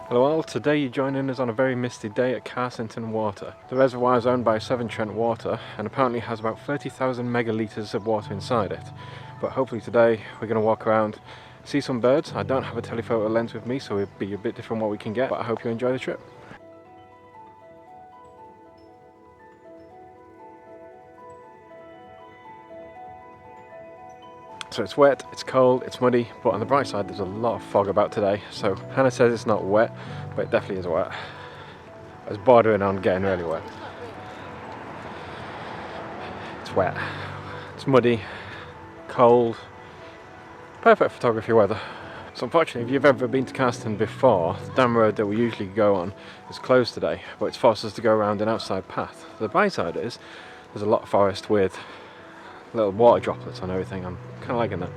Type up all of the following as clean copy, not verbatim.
Hello all, today you're joining us on a very misty day at Carsington Water. The reservoir is owned by Severn Trent Water and apparently has about 30,000 megalitres of water inside it. But hopefully today we're going to walk around, see some birds. I don't have a telephoto lens with me, so it'll be a bit different what we can get, but I hope you enjoy the trip. So it's wet, it's cold, it's muddy, but on the bright side there's a lot of fog about today. So Hannah says it's not wet, but it definitely is wet. I was bordering on getting really wet. It's wet, it's muddy, cold, perfect photography weather. So unfortunately, if you've ever been to Carsington before, the dam road that we usually go on is closed today, but it's forced us to go around an outside path. The bright side is there's a lot of forest with little water droplets on everything. I'm kind of liking that.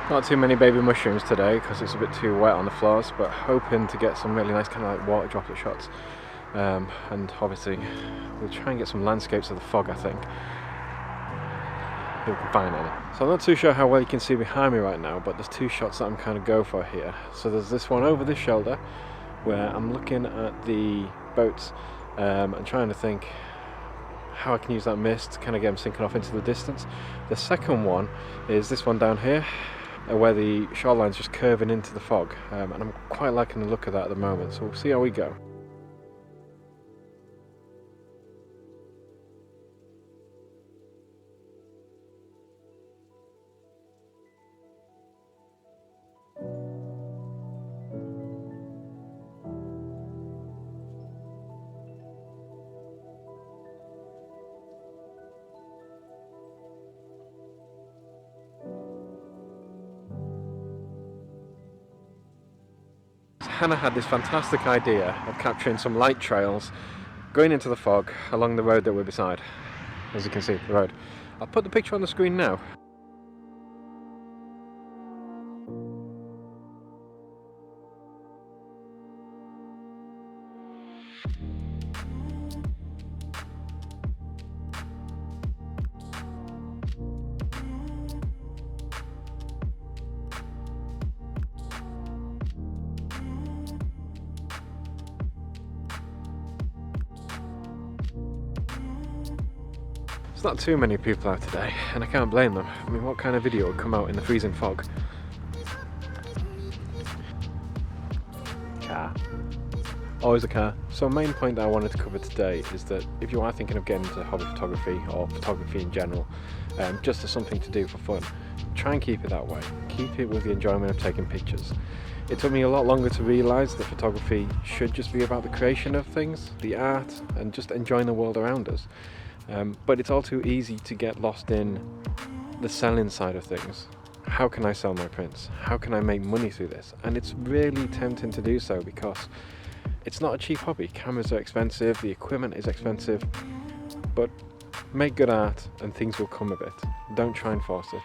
Not too many baby mushrooms today because it's a bit too wet on the floors, but hoping to get some really nice kind of like water droplet shots. And obviously we'll try and get some landscapes of the fog, I think, if we can find any. So I'm not too sure how well you can see behind me right now, but there's two shots that I'm kind of go for here. So there's this one over this shoulder where I'm looking at the boats and trying to think how I can use that mist to kind of get them sinking off into the distance. The second one is this one down here, where the shoreline's just curving into the fog, and I'm quite liking the look of that at the moment, so we'll see how we go. Hannah had this fantastic idea of capturing some light trails going into the fog along the road that we're beside. As you can see, the road. I'll put the picture on the screen now. There's not too many people out today, and I can't blame them. I mean, what kind of video would come out in the freezing fog? Car. Always a car. So main point that I wanted to cover today is that if you are thinking of getting into hobby photography or photography in general, just as something to do for fun, try and keep it that way. Keep it with the enjoyment of taking pictures. It took me a lot longer to realise that photography should just be about the creation of things, the art, and just enjoying the world around us. But it's all too easy to get lost in the selling side of things. How can I sell my prints? How can I make money through this? And it's really tempting to do so because it's not a cheap hobby. Cameras are expensive, the equipment is expensive, but make good art and things will come of it. Don't try and force it.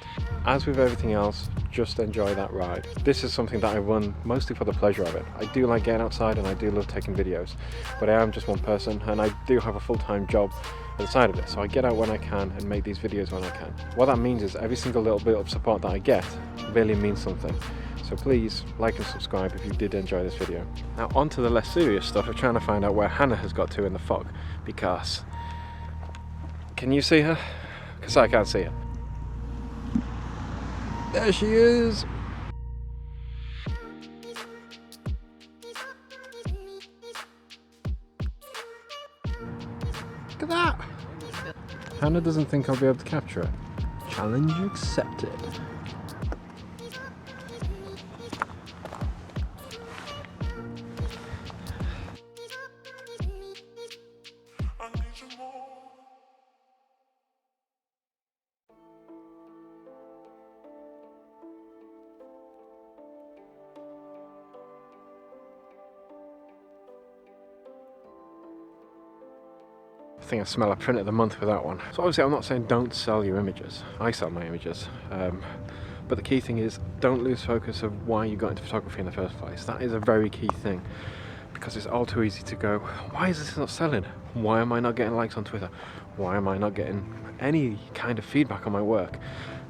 As with everything else, just enjoy that ride. This is something that I run mostly for the pleasure of it. I do like getting outside and I do love taking videos, but I am just one person and I do have a full-time job at the side of it, so I get out when I can and make these videos when I can. What that means is every single little bit of support that I get really means something. So please like and subscribe if you did enjoy this video. Now on to the less serious stuff of trying to find out where Hannah has got to in the fog, because can you see her? Because I can't see her. There she is! Look at that! Hannah doesn't think I'll be able to capture her. Challenge accepted. I think I smell a print of the month with that one. So obviously I'm not saying don't sell your images. I sell my images. But the key thing is, don't lose focus of why you got into photography in the first place. That is a very key thing, because it's all too easy to go, why is this not selling? Why am I not getting likes on Twitter? Why am I not getting any kind of feedback on my work?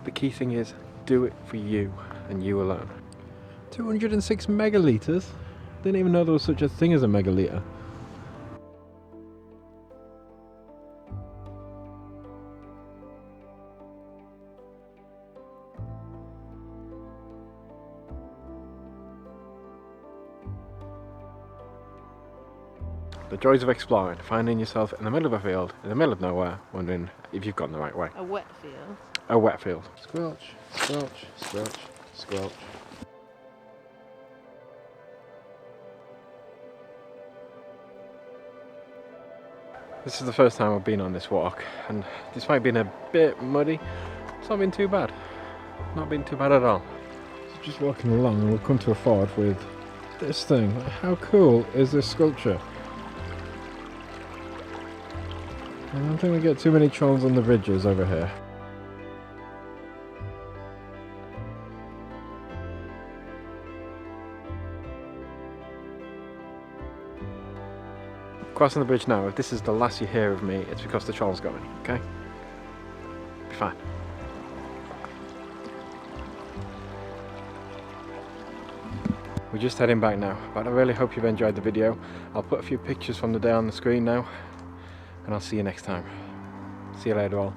The key thing is, do it for you and you alone. 206 megalitres? Didn't even know there was such a thing as a megalitre. The joys of exploring, finding yourself in the middle of a field, in the middle of nowhere, wondering if you've gone the right way. A wet field. A wet field. Squelch, squelch, squelch, squelch. This is the first time I've been on this walk, and despite being a bit muddy, it's not been too bad. Not been too bad at all. So just walking along, and we'll come to a ford with this thing. How cool is this sculpture? I don't think we get too many trolls on the ridges over here. Crossing the bridge now. If this is the last you hear of me, it's because the troll's going, okay? Be fine. We're just heading back now, but I really hope you've enjoyed the video. I'll put a few pictures from the day on the screen now, and I'll see you next time. See you later all.